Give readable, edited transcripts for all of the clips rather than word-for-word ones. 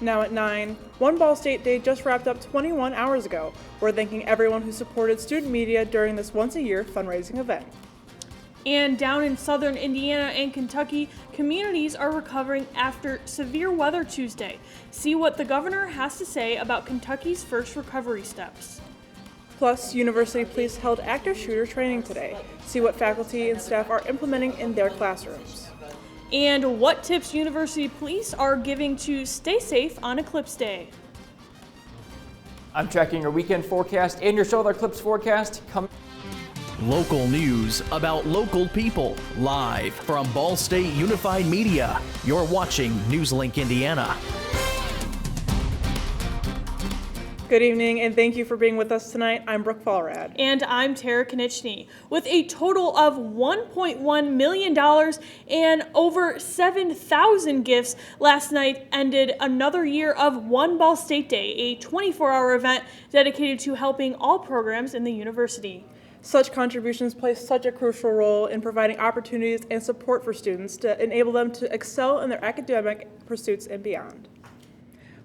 Now at 9, One Ball State Day just wrapped up 21 hours ago. We're thanking everyone who supported student media during this once-a-year fundraising event. And down in southern Indiana and Kentucky, communities are recovering after severe weather Tuesday. See what the governor has to say about Kentucky's first recovery steps. Plus, University Police held active shooter training today. See what faculty and staff are implementing in their classrooms. And what tips University Police are giving to stay safe on Eclipse Day. I'm checking your weekend forecast and your solar eclipse forecast. Local news about local people, live from Ball State Unified Media. You're watching NewsLink Indiana. Good evening, and thank you for being with us tonight. I'm Brooke Fallrad. And I'm Tara Konieczny. With a total of $1.1 million and over 7,000 gifts, last night ended another year of One Ball State Day, a 24-hour event dedicated to helping all programs in the university. Such contributions play such a crucial role in providing opportunities and support for students to enable them to excel in their academic pursuits and beyond.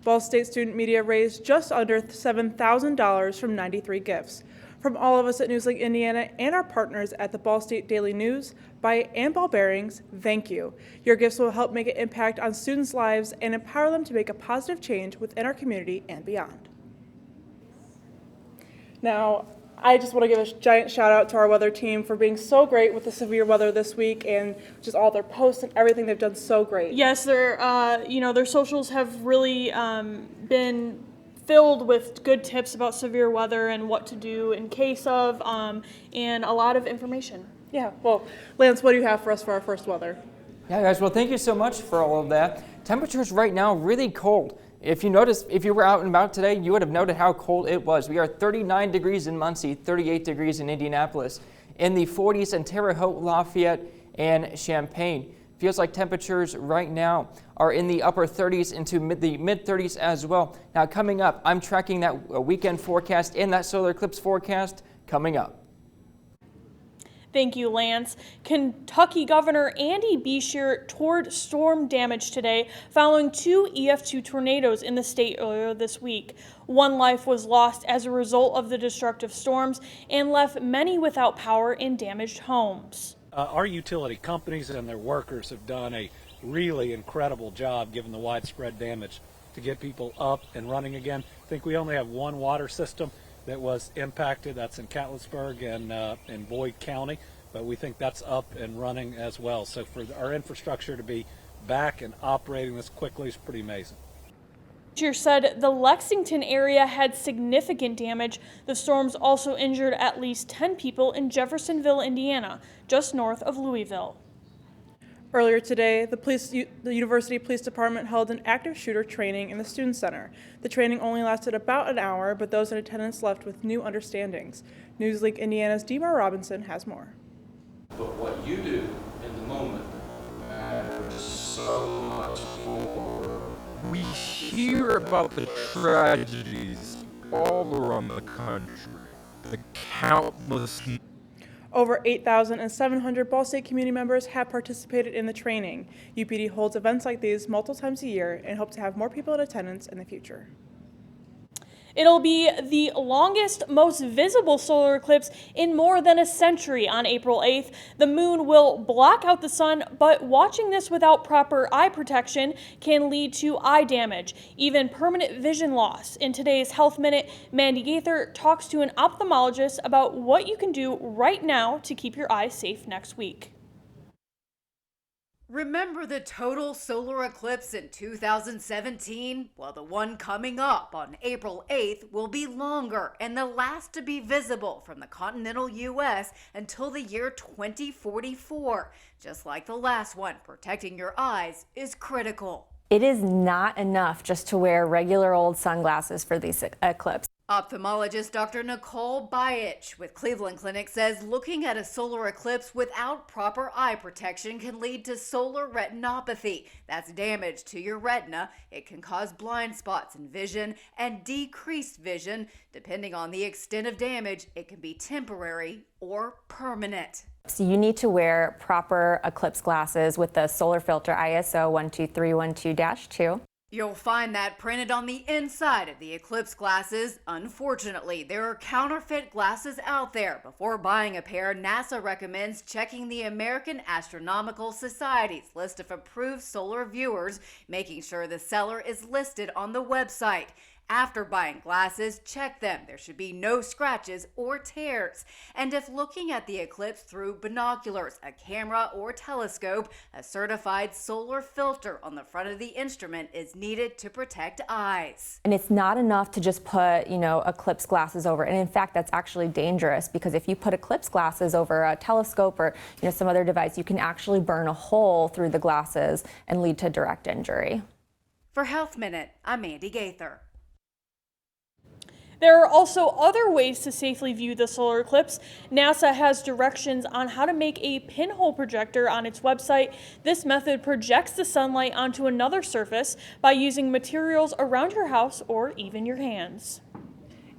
Ball State student media raised just under $7,000 from 93 gifts. From all of us at NewsLink Indiana and our partners at the Ball State Daily News, and Ball Bearings, thank you. Your gifts will help make an impact on students' lives and empower them to make a positive change within our community and beyond. Now, I just want to give a giant shout out to our weather team for being so great with the severe weather this week and just all their posts and everything. They've done so great. Yes, their socials have really been filled with good tips about severe weather and what to do in case of, and a lot of information. Yeah, well, Lance, what do you have for us for our first weather? Yeah, guys, well, thank you so much for all of that. Temperatures right now really cold. If you noticed, if you were out and about today, you would have noted how cold it was. We are 39 degrees in Muncie, 38 degrees in Indianapolis, in the 40s in Terre Haute, Lafayette, and Champaign. Feels like temperatures right now are in the upper 30s into the mid 30s as well. Now coming up, I'm tracking that weekend forecast and that solar eclipse forecast coming up. Thank you, Lance. Kentucky Governor Andy Beshear toured storm damage today following two EF2 tornadoes in the state earlier this week. One life was lost as a result of the destructive storms and left many without power in damaged homes. Our utility companies and their workers have done a really incredible job given the widespread damage to get people up and running again. I think we only have one water system that was impacted. That's in Catlettsburg and in Boyd County, but we think that's up and running as well. So for our infrastructure to be back and operating this quickly is pretty amazing. Beshear said the Lexington area had significant damage. The storms also injured at least 10 people in Jeffersonville, Indiana, just north of Louisville. Earlier today, the University Police Department held an active shooter training in the Student Center. The training only lasted about an hour, but those in attendance left with new understandings. NewsLink Indiana's Demar Robinson has more. But what you do in the moment matters so much more. We hear about the tragedies all around the country, the countless. Over 8,700 Ball State community members have participated in the training. UPD holds events like these multiple times a year and hope to have more people in attendance in the future. It'll be the longest, most visible solar eclipse in more than a century on April 8th. The moon will block out the sun, but watching this without proper eye protection can lead to eye damage, even permanent vision loss. In today's Health Minute, Mandy Gaither talks to an ophthalmologist about what you can do right now to keep your eyes safe next week. Remember the total solar eclipse in 2017? Well, the one coming up on April 8th will be longer and the last to be visible from the continental U.S. until the year 2044. Just like the last one, protecting your eyes is critical. It is not enough just to wear regular old sunglasses for these eclipses. Ophthalmologist Dr. Nicole Bayich with Cleveland Clinic says looking at a solar eclipse without proper eye protection can lead to solar retinopathy. That's damage to your retina. It can cause blind spots in vision and decreased vision. Depending on the extent of damage, it can be temporary or permanent. So you need to wear proper eclipse glasses with the solar filter ISO 12312-2. You'll find that printed on the inside of the eclipse glasses. Unfortunately, there are counterfeit glasses out there. Before buying a pair, NASA recommends checking the American Astronomical Society's list of approved solar viewers, making sure the seller is listed on the website. After buying glasses, check them. There should be no scratches or tears. And if looking at the eclipse through binoculars, a camera, or telescope, a certified solar filter on the front of the instrument is needed to protect eyes. And it's not enough to just put, eclipse glasses over. And in fact, that's actually dangerous because if you put eclipse glasses over a telescope or, some other device, you can actually burn a hole through the glasses and lead to direct injury. For Health Minute, I'm Andy Gaither. There are also other ways to safely view the solar eclipse. NASA has directions on how to make a pinhole projector on its website. This method projects the sunlight onto another surface by using materials around your house or even your hands.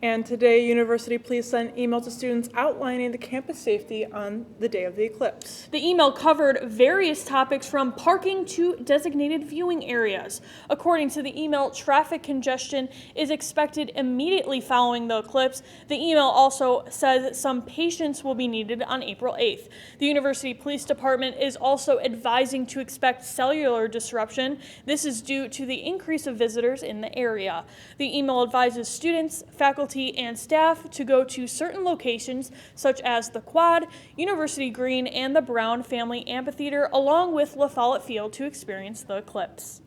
And today, University Police sent email to students outlining the campus safety on the day of the eclipse. The email covered various topics from parking to designated viewing areas. According to the email, traffic congestion is expected immediately following the eclipse. The email also says some patience will be needed on April 8th. The University Police Department is also advising to expect cellular disruption. This is due to the increase of visitors in the area. The email advises students, faculty, and staff to go to certain locations such as the Quad, University Green, and the Brown Family Amphitheater, along with La Follette Field to experience the eclipse.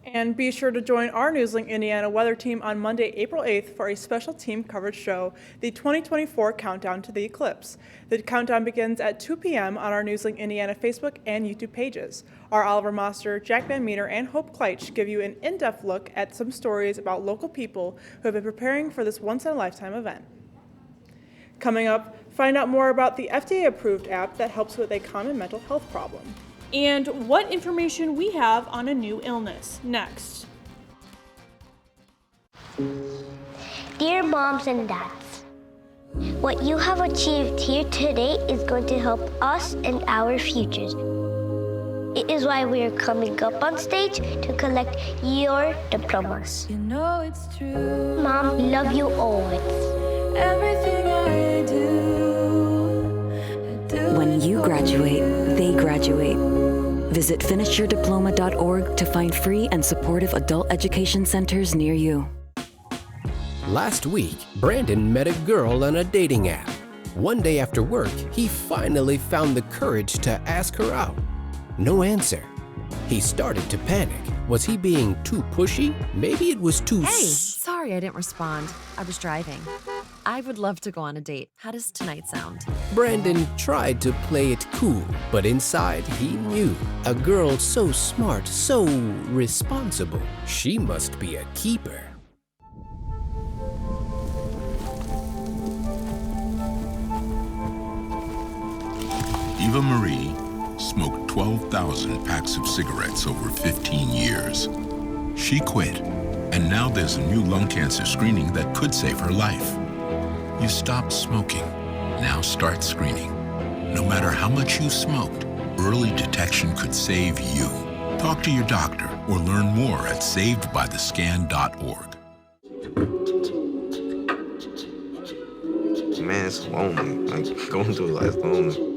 And be sure to join our NewsLink Indiana weather team on Monday, April 8th for a special team coverage show, the 2024 Countdown to the Eclipse. The countdown begins at 2 p.m. on our NewsLink Indiana Facebook and YouTube pages. Our Oliver Moster, Jack Van Meter, and Hope Kleitsch give you an in-depth look at some stories about local people who have been preparing for this once-in-a-lifetime event. Coming up, find out more about the FDA-approved app that helps with a common mental health problem. And what information we have on a new illness. Next. Dear moms and dads, what you have achieved here today is going to help us and our futures. It is why we are coming up on stage to collect your diplomas. You know it's true. Mom, we love you always. Everything I do. When you graduate, they graduate. Visit finishyourdiploma.org to find free and supportive adult education centers near you. Last week, Brandon met a girl on a dating app. One day after work, he finally found the courage to ask her out. No answer. He started to panic. Was he being too pushy? Maybe it was too Sorry I didn't respond. I was driving. I would love to go on a date. How does tonight sound? Brandon tried to play it cool, but inside he knew. A girl so smart, so responsible. She must be a keeper. Eva Marie smoked 12,000 packs of cigarettes over 15 years. She quit, and now there's a new lung cancer screening that could save her life. You stopped smoking. Now start screening. No matter how much you smoked, early detection could save you. Talk to your doctor or learn more at savedbythescan.org. Man, it's lonely. Like, going through life lonely.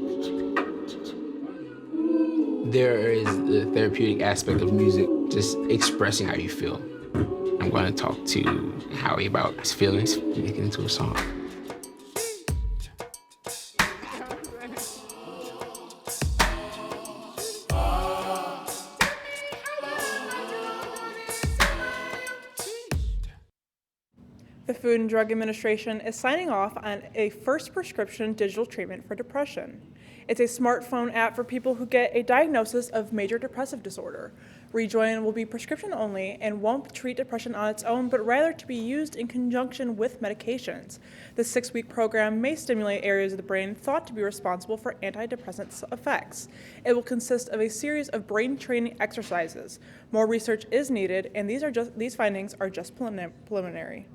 There is the therapeutic aspect of music, just expressing how you feel. I'm going to talk to Howie about his feelings, make it into a song. The Food and Drug Administration is signing off on a first prescription digital treatment for depression. It's a smartphone app for people who get a diagnosis of major depressive disorder. Rejoin will be prescription only and won't treat depression on its own, but rather to be used in conjunction with medications. The 6-week program may stimulate areas of the brain thought to be responsible for antidepressant effects. It will consist of a series of brain training exercises. More research is needed, and these findings are just preliminary.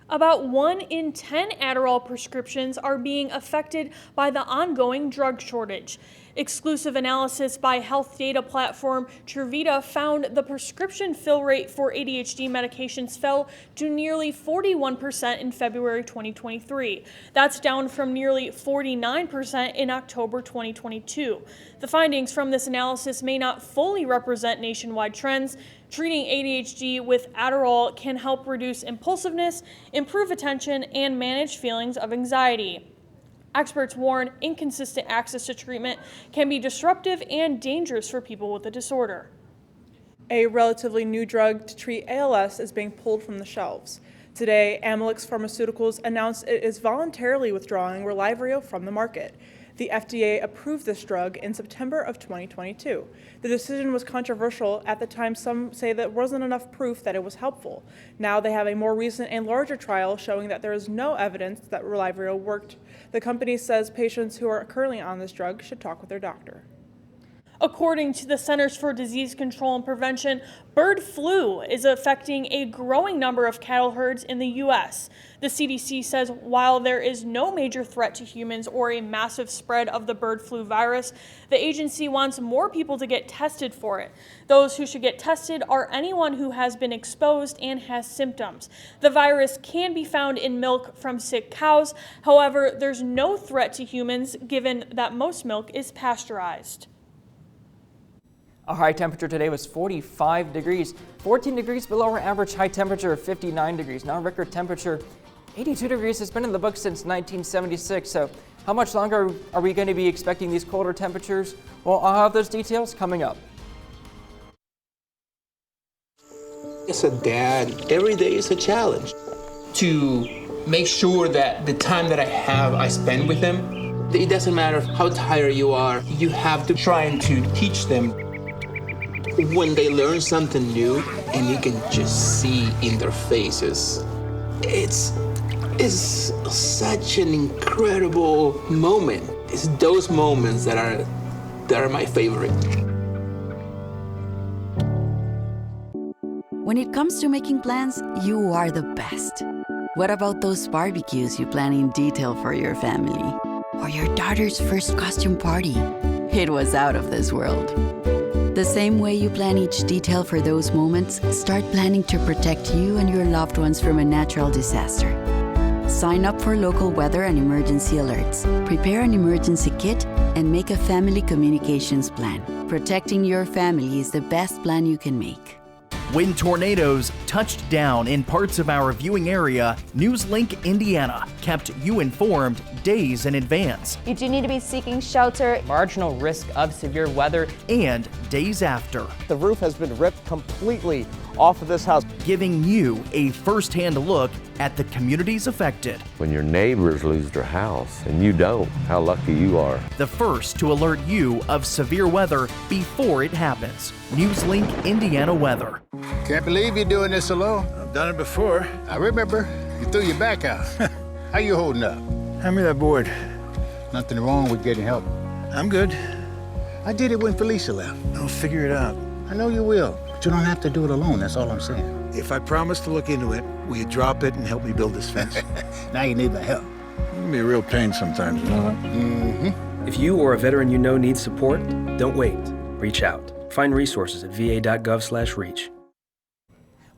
About 1 in 10 Adderall prescriptions are being affected by the ongoing drug shortage. Exclusive analysis by health data platform Truvita found the prescription fill rate for ADHD medications fell to nearly 41% in February 2023. That's down from nearly 49% in October 2022. The findings from this analysis may not fully represent nationwide trends. Treating ADHD with Adderall can help reduce impulsiveness, improve attention, and manage feelings of anxiety. Experts warn inconsistent access to treatment can be disruptive and dangerous for people with the disorder. A relatively new drug to treat ALS is being pulled from the shelves. Today, Amylyx Pharmaceuticals announced it is voluntarily withdrawing Relivario from the market. The FDA approved this drug in September of 2022. The decision was controversial. At the time, some say that wasn't enough proof that it was helpful. Now they have a more recent and larger trial showing that there is no evidence that Relivario worked. The company says patients who are currently on this drug should talk with their doctor. According to the Centers for Disease Control and Prevention, bird flu is affecting a growing number of cattle herds in the U.S. The CDC says while there is no major threat to humans or a massive spread of the bird flu virus, the agency wants more people to get tested for it. Those who should get tested are anyone who has been exposed and has symptoms. The virus can be found in milk from sick cows. However, there's no threat to humans given that most milk is pasteurized. Our high temperature today was 45 degrees, 14 degrees below our average high temperature of 59 degrees. Now record temperature 82 degrees has been in the books since 1976. So how much longer are we going to be expecting these colder temperatures? Well, I'll have those details coming up. As a dad, every day is a challenge. To make sure that the time that I have, I spend with them. It doesn't matter how tired you are, you have to try to teach them. When they learn something new and you can just see in their faces, it's such an incredible moment. It's those moments that are my favorite. When it comes to making plans, you are the best. What about those barbecues you plan in detail for your family? Or your daughter's first costume party? It was out of this world. The same way you plan each detail for those moments, start planning to protect you and your loved ones from a natural disaster. Sign up for local weather and emergency alerts. Prepare an emergency kit and make a family communications plan. Protecting your family is the best plan you can make. When tornadoes touched down in parts of our viewing area, NewsLink Indiana kept you informed days in advance. You do need to be seeking shelter. Marginal risk of severe weather. And days after. The roof has been ripped completely off of this house. Giving you a first-hand look at the communities affected. When your neighbors lose their house and you don't, how lucky you are. The first to alert you of severe weather before it happens. NewsLink Indiana Weather. Can't believe you're doing this alone. I've done it before. I remember. You threw your back out. How you holding up? Hand me that board. Nothing wrong with getting help. I'm good. I did it when Felicia left. I'll figure it out. I know you will, but you don't have to do it alone. That's all I'm saying. If I promise to look into it, will you drop it and help me build this fence? Now you need my help. It can be a real pain sometimes, you know that? Mm-hmm. If you or a veteran you know needs support, don't wait. Reach out. Find resources at va.gov/reach.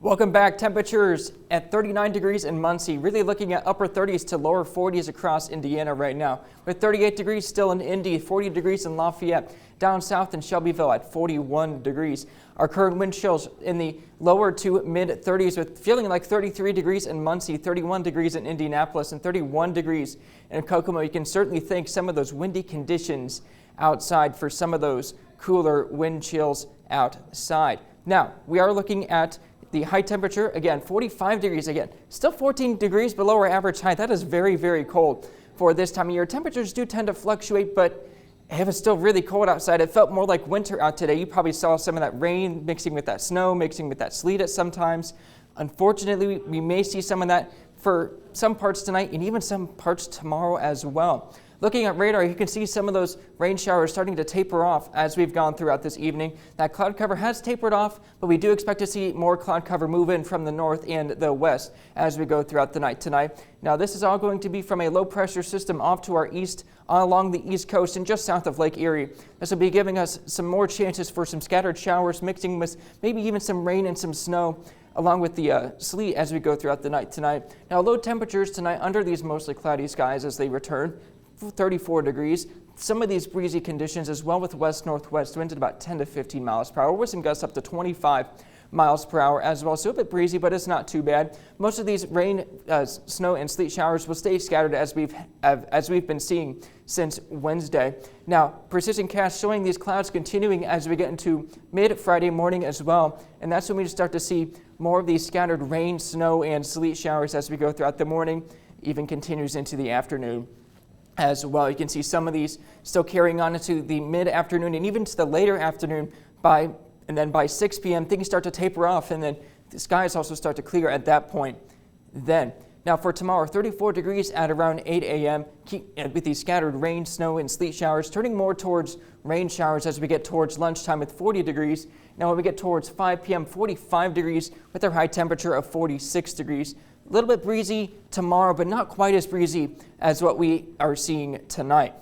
Welcome back. Temperatures at 39 degrees in Muncie, really looking at upper 30s to lower 40s across Indiana right now. With 38 degrees still in Indy, 40 degrees in Lafayette, down south in Shelbyville at 41 degrees. Our current wind chills in the lower to mid 30s with feeling like 33 degrees in Muncie, 31 degrees in Indianapolis, and 31 degrees in Kokomo. You can certainly thank some of those windy conditions outside for some of those cooler wind chills outside. Now, we are looking at the high temperature, again, 45 degrees again, still 14 degrees below our average high. That is very, very cold for this time of year. Temperatures do tend to fluctuate, but it was still really cold outside. It felt more like winter out today. You probably saw some of that rain mixing with that snow, mixing with that sleet at sometimes. Unfortunately, we may see some of that for some parts tonight and even some parts tomorrow as well. Looking at radar, you can see some of those rain showers starting to taper off as we've gone throughout this evening. That cloud cover has tapered off, but we do expect to see more cloud cover move in from the north and the west as we go throughout the night tonight. Now, this is all going to be from a low pressure system off to our east along the east coast and just south of Lake Erie. This will be giving us some more chances for some scattered showers mixing with maybe even some rain and some snow, along with the sleet as we go throughout the night tonight. Now, low temperatures tonight under these mostly cloudy skies as they return, 34 degrees. Some of these breezy conditions as well with west-northwest winds at about 10 to 15 miles per hour with some gusts up to 25 miles per hour as well. So a bit breezy, but it's not too bad. Most of these rain, snow, and sleet showers will stay scattered as we've been seeing since Wednesday. Now, precision cast showing these clouds continuing as we get into mid-Friday morning as well, and that's when we start to see more of these scattered rain, snow, and sleet showers as we go throughout the morning, even continues into the afternoon as well. You can see some of these still carrying on into the mid-afternoon and even to the later afternoon and then by 6 p.m. things start to taper off, and then the skies also start to clear at that point. Now for tomorrow, 34 degrees at around 8 a.m. with these scattered rain, snow, and sleet showers, turning more towards rain showers as we get towards lunchtime with 40 degrees. Now when we get towards 5 p.m., 45 degrees with our high temperature of 46 degrees. A little bit breezy tomorrow, but not quite as breezy as what we are seeing tonight.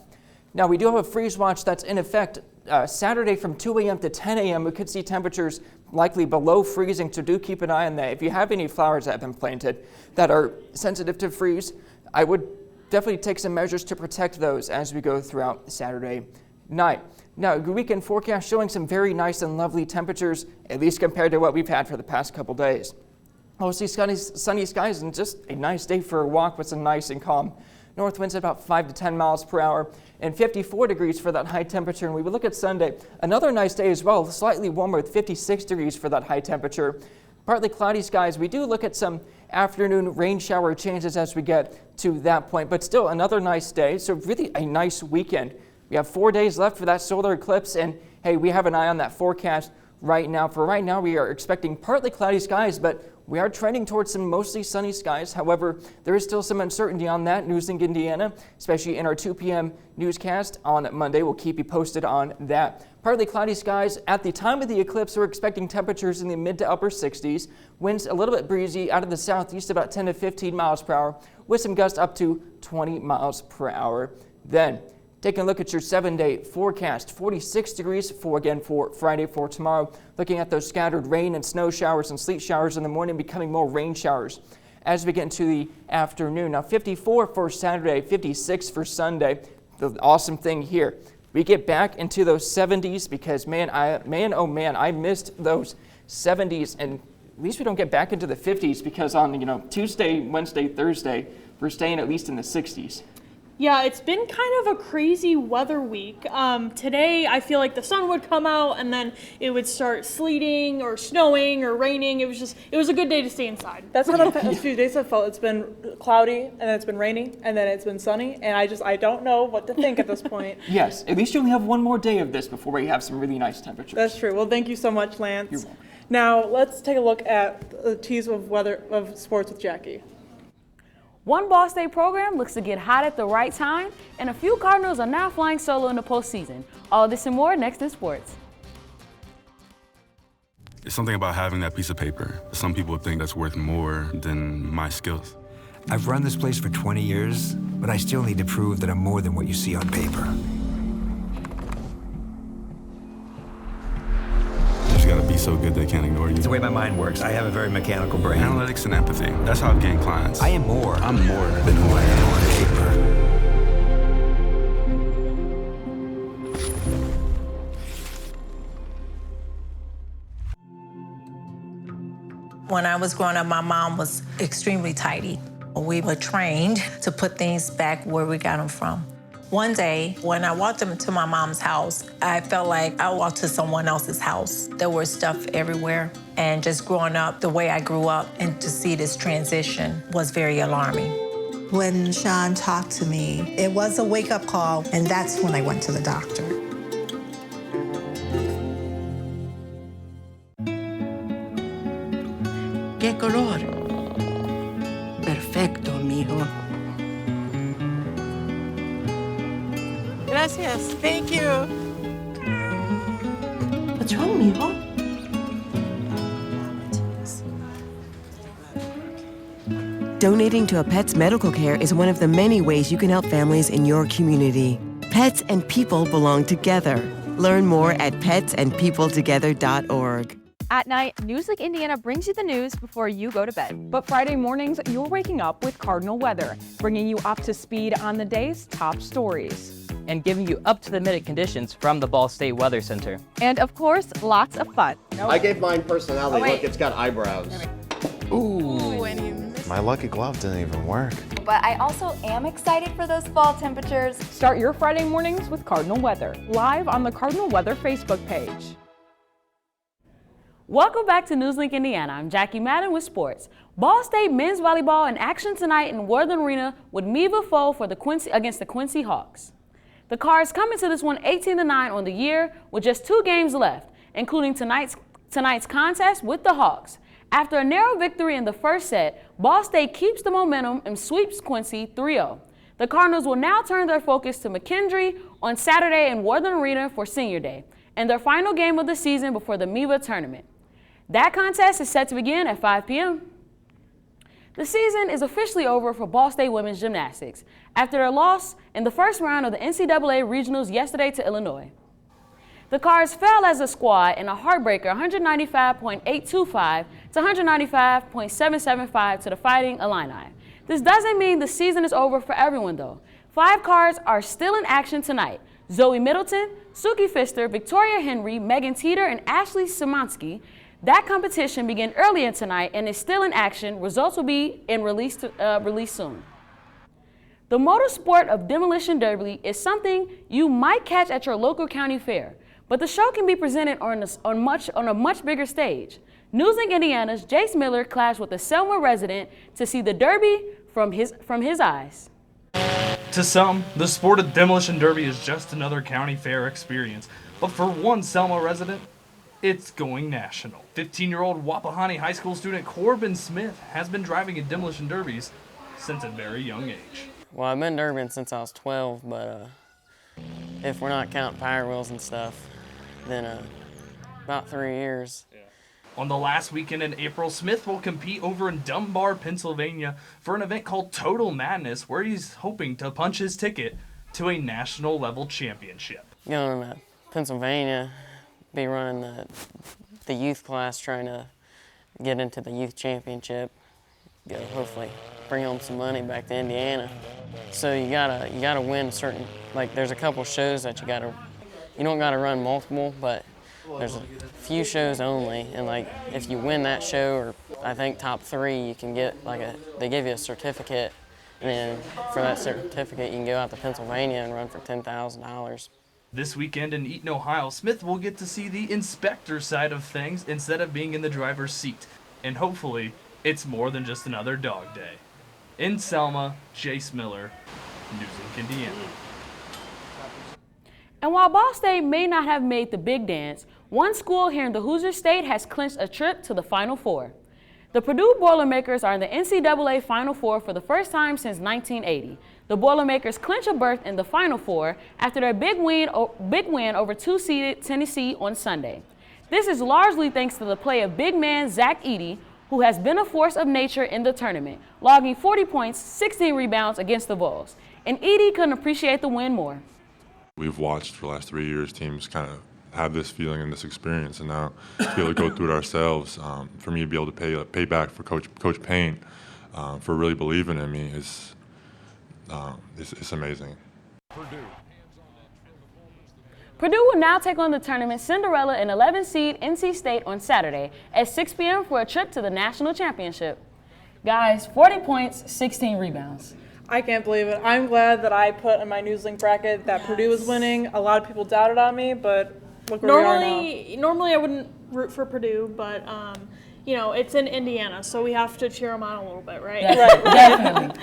Now, we do have a freeze watch that's in effect Saturday from 2 a.m. to 10 a.m. We could see temperatures likely below freezing, so do keep an eye on that. If you have any flowers that have been planted that are sensitive to freeze, I would definitely take some measures to protect those as we go throughout Saturday night. Now, weekend forecast showing some very nice and lovely temperatures, at least compared to what we've had for the past couple days. Mostly sunny skies and just a nice day for a walk with some nice and calm north winds at about 5 to 10 miles per hour and 54 degrees for that high temperature. And we will look at Sunday, another nice day as well, slightly warmer with 56 degrees for that high temperature. Partly cloudy skies. We do look at some afternoon rain shower chances as we get to that point, but still another nice day. So really a nice weekend. We have 4 days left for that solar eclipse, and hey, we have an eye on that forecast right now. For right now, we are expecting partly cloudy skies, but we are trending towards some mostly sunny skies. However, there is still some uncertainty on that. NewsLink Indiana, especially in our 2 p.m. newscast on Monday. We'll keep you posted on that. Partly cloudy skies. At the time of the eclipse, we're expecting temperatures in the mid to upper 60s. Winds a little bit breezy out of the southeast, about 10 to 15 miles per hour, with some gusts up to 20 miles per hour. Then, taking a look at your 7-day forecast, 46 degrees for Friday, for tomorrow. Looking at those scattered rain and snow showers and sleet showers in the morning, becoming more rain showers as we get into the afternoon. Now 54 for Saturday, 56 for Sunday. The awesome thing here, we get back into those 70s because man, I missed those 70s, and at least we don't get back into the 50s because on Tuesday, Wednesday, Thursday, we're staying at least in the 60s. Yeah, it's been kind of a crazy weather week. Today, I feel like the sun would come out and then it would start sleeting or snowing or raining. It was a good day to stay inside. That's how the past few days have felt. It's been cloudy, and then it's been raining, and then it's been sunny, and I don't know what to think at this point. Yes, at least you only have one more day of this before we have some really nice temperatures. That's true. Well, thank you so much, Lance. You're welcome. Now, let's take a look at the tease of sports with Jackie. One Ball State program looks to get hot at the right time, and a few Cardinals are now flying solo in the postseason. All this and more next in sports. It's something about having that piece of paper. Some people think that's worth more than my skills. I've run this place for 20 years, but I still need to prove that I'm more than what you see on paper. You gotta be so good they can't ignore you. It's the way my mind works. I have a very mechanical brain. Analytics and empathy. That's how I've gained clients. I am more. I'm more than who I am on paper. When I was growing up, my mom was extremely tidy. We were trained to put things back where we got them from. One day, when I walked into my mom's house, I felt like I walked to someone else's house. There was stuff everywhere. And just growing up the way I grew up, and to see this transition was very alarming. When Sean talked to me, it was a wake-up call, and that's when I went to the doctor. ¿Qué color? Perfecto, mijo. Gracias. Thank you. What's wrong, mijo? Donating to a pet's medical care is one of the many ways you can help families in your community. Pets and people belong together. Learn more at petsandpeopletogether.org. At night, NewsLink Indiana brings you the news before you go to bed. But Friday mornings, you're waking up with Cardinal Weather, bringing you up to speed on the day's top stories. And giving you up-to-the-minute conditions from the Ball State Weather Center. And of course, lots of fun. I gave mine personality. Look, it's got eyebrows. Ooh. My lucky glove didn't even work. But I also am excited for those fall temperatures. Start your Friday mornings with Cardinal Weather, live on the Cardinal Weather Facebook page. Welcome back to NewsLink Indiana. I'm Jackie Madden with sports. Ball State men's volleyball in action tonight in Worthing Arena with Meva Foe for against the Quincy Hawks. The Cards come into this one 18-9 on the year with just 2 games left, including tonight's contest with the Hawks. After a narrow victory in the first set, Ball State keeps the momentum and sweeps Quincy 3-0. The Cardinals will now turn their focus to McKendree on Saturday in Worthing Arena for Senior Day, and their final game of the season before the MEVA tournament. That contest is set to begin at 5 p.m. The season is officially over for Ball State women's gymnastics after their loss in the first round of the NCAA regionals yesterday to Illinois. The Cards fell as a squad in a heartbreaker 195.825 to 195.775 to the Fighting Illini. This doesn't mean the season is over for everyone though. 5 Cards are still in action tonight. Zoe Middleton, Suki Pfister, Victoria Henry, Megan Teeter, and Ashley Szymanski. That competition began earlier tonight and is still in action. Results will be released soon. The motorsport of Demolition Derby is something you might catch at your local county fair, but the show can be presented on a much bigger stage. NewsLink Indiana's Jace Miller clashed with a Selma resident to see the Derby from his eyes. To some, the sport of Demolition Derby is just another county fair experience, but for one Selma resident, it's going national. 15-year-old Wapahani High School student Corbin Smith has been driving in demolition derbies since a very young age. Well, I've been derbying since I was 12, but if we're not counting Power Wheels and stuff, then about 3 years. On the last weekend in April, Smith will compete over in Dunbar, Pennsylvania for an event called Total Madness, where he's hoping to punch his ticket to a national level championship. Going to Pennsylvania, be running the youth class, trying to get into the youth championship, hopefully bring home some money back to Indiana. So you gotta win certain, like there's a couple shows that you don't gotta run multiple, but there's a few shows only, and like if you win that show, or I think top 3, you can get they give you a certificate, and then for that certificate you can go out to Pennsylvania and run for $10,000. This weekend in Eaton, Ohio, Smith will get to see the inspector side of things instead of being in the driver's seat. And hopefully, it's more than just another dog day. In Selma, Jace Miller, NewsLink Indiana. And while Ball State may not have made the big dance, one school here in the Hoosier State has clinched a trip to the Final Four. The Purdue Boilermakers are in the NCAA Final Four for the first time since 1980. The Boilermakers clinch a berth in the Final Four after their big win over 2-seeded Tennessee on Sunday. This is largely thanks to the play of big man Zach Edey, who has been a force of nature in the tournament, logging 40 points, 16 rebounds against the Vols. And Edey couldn't appreciate the win more. We've watched for the last 3 years teams kind of have this feeling and this experience, and now to be able to go through it ourselves, for me to be able to pay back for Coach Payne for really believing in me is it's amazing. Purdue will now take on the tournament Cinderella and 11-seed NC State on Saturday at 6 p.m. for a trip to the national championship. Guys, 40 points, 16 rebounds. I can't believe it. I'm glad that I put in my NewsLink bracket that Purdue was winning. A lot of people doubted on me, but look where we are now. Normally I wouldn't root for Purdue, but it's in Indiana, so we have to cheer them on a little bit, right? Right. Definitely.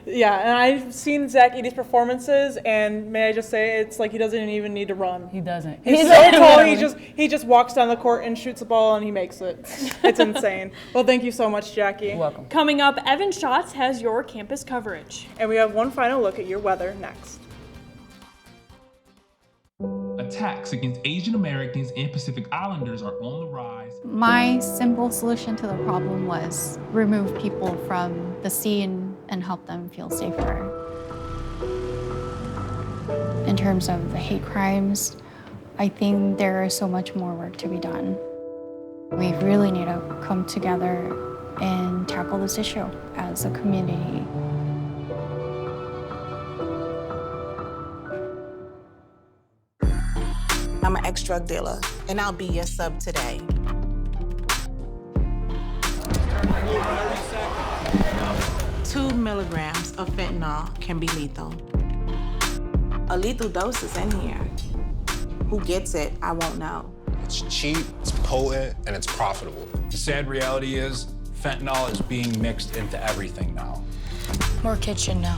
Yeah, and I've seen Zach Edey's performances, and may I just say, it's like he doesn't even need to run. He doesn't. He's so tall. He just walks down the court and shoots the ball, and he makes it. It's insane. Well, thank you so much, Jackie. You're welcome. Coming up, Evan Schatz has your campus coverage. And we have one final look at your weather next. Attacks against Asian Americans and Pacific Islanders are on the rise. My simple solution to the problem was remove people from the scene and help them feel safer. In terms of the hate crimes, I think there is so much more work to be done. We really need to come together and tackle this issue as a community. I'm an ex-drug dealer, and I'll be your sub today. Two milligrams of fentanyl can be lethal. A lethal dose is in here. Who gets it, I won't know. It's cheap, it's potent, and it's profitable. The sad reality is, fentanyl is being mixed into everything now. More kids should know.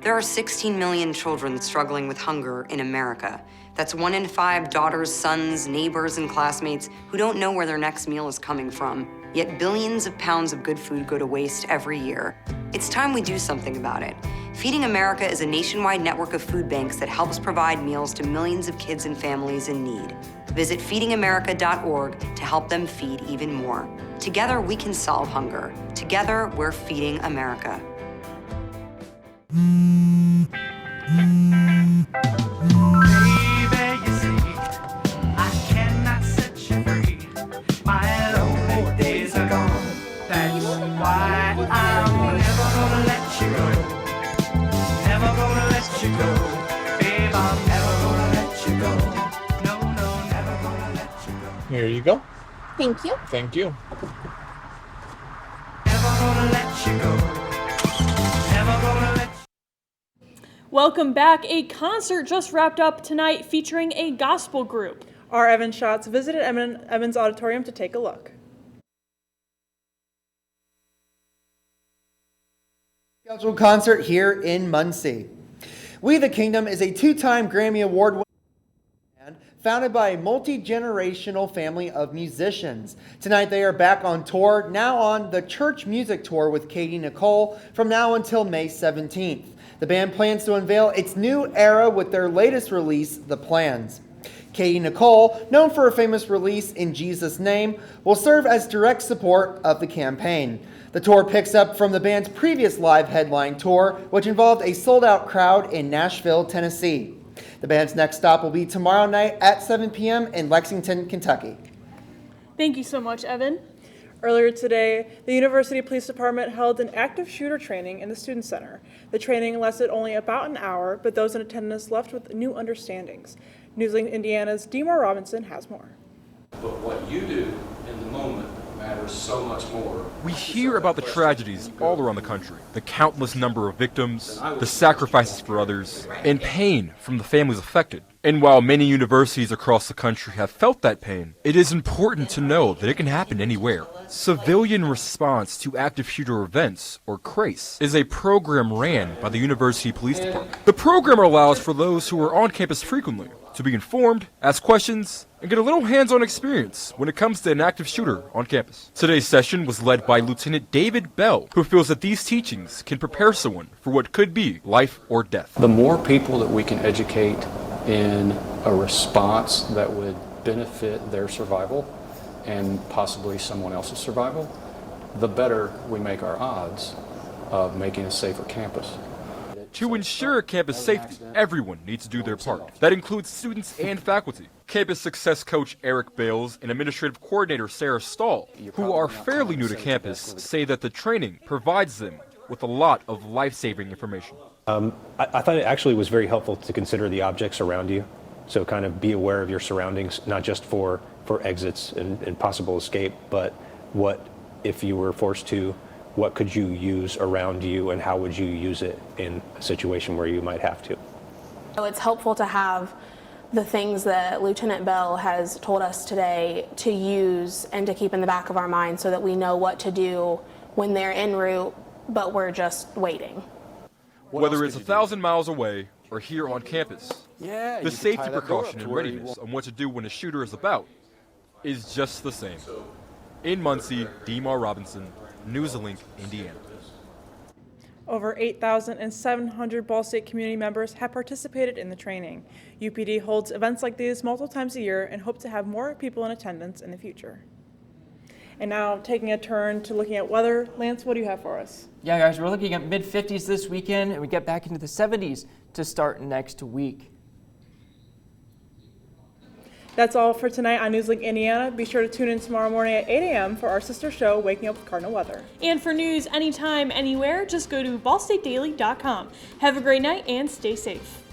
There are 16 million children struggling with hunger in America. That's 1 in 5 daughters, sons, neighbors, and classmates who don't know where their next meal is coming from. Yet billions of pounds of good food go to waste every year. It's time we do something about it. Feeding America is a nationwide network of food banks that helps provide meals to millions of kids and families in need. Visit feedingamerica.org to help them feed even more. Together, we can solve hunger. Together, we're feeding America. Here you go. Thank you. Thank you. Welcome back. A concert just wrapped up tonight featuring a gospel group. Our Evan Schatz visited Evans Auditorium to take a look. Scheduled concert here in Muncie. We the Kingdom is a 2-time Grammy Award winning band founded by a multi-generational family of musicians. Tonight they are back on tour, now on the Church Music Tour with Katie Nicole from now until May 17th. The band plans to unveil its new era with their latest release, The Plans. Katie Nicole, known for her famous release In Jesus' Name, will serve as direct support of the campaign. The tour picks up from the band's previous live headline tour, which involved a sold-out crowd in Nashville, Tennessee. The band's next stop will be tomorrow night at 7 p.m. in Lexington, Kentucky. Thank you so much, Evan. Earlier today, the University Police Department held an active shooter training in the Student Center. The training lasted only about an hour, but those in attendance left with new understandings. NewsLink Indiana's Demar Robinson has more. But what you do in the moment matters so much more. We hear about the tragedies all around the country, the countless number of victims, the sacrifices for others, and pain from the families affected. And while many universities across the country have felt that pain, it is important to know that it can happen anywhere. Civilian Response to Active Shooter Events, or CRACE, is a program ran by the University Police Department. The program allows for those who are on campus frequently to be informed, ask questions, and get a little hands-on experience when it comes to an active shooter on campus. Today's session was led by Lieutenant David Bell, who feels that these teachings can prepare someone for what could be life or death. The more people that we can educate in a response that would benefit their survival and possibly someone else's survival, the better we make our odds of making a safer campus. To ensure campus safety, everyone needs to do their part. That includes students and faculty. Campus Success Coach Eric Bales and Administrative Coordinator Sarah Stahl, who are fairly new to campus, say that the training provides them with a lot of life-saving information. I thought it actually was very helpful to consider the objects around you. So kind of be aware of your surroundings, not just for exits and possible escape, but what if you were forced to, what could you use around you and how would you use it in a situation where you might have to? So it's helpful to have the things that Lieutenant Bell has told us today to use and to keep in the back of our mind so that we know what to do when they're en route, but we're just waiting. Whether it's 1,000 miles away or here on campus, the safety precaution and readiness on what to do when a shooter is about is just the same. In Muncie, Demar Robinson, NewsLink, Indiana. Over 8,700 Ball State community members have participated in the training. UPD holds events like these multiple times a year and hope to have more people in attendance in the future. And now taking a turn to looking at weather. Lance, what do you have for us? Yeah, guys, we're looking at mid-50s this weekend, and we get back into the 70s to start next week. That's all for tonight on NewsLink Indiana. Be sure to tune in tomorrow morning at 8 a.m. for our sister show, Waking Up with Cardinal Weather. And for news anytime, anywhere, just go to ballstatedaily.com. Have a great night and stay safe.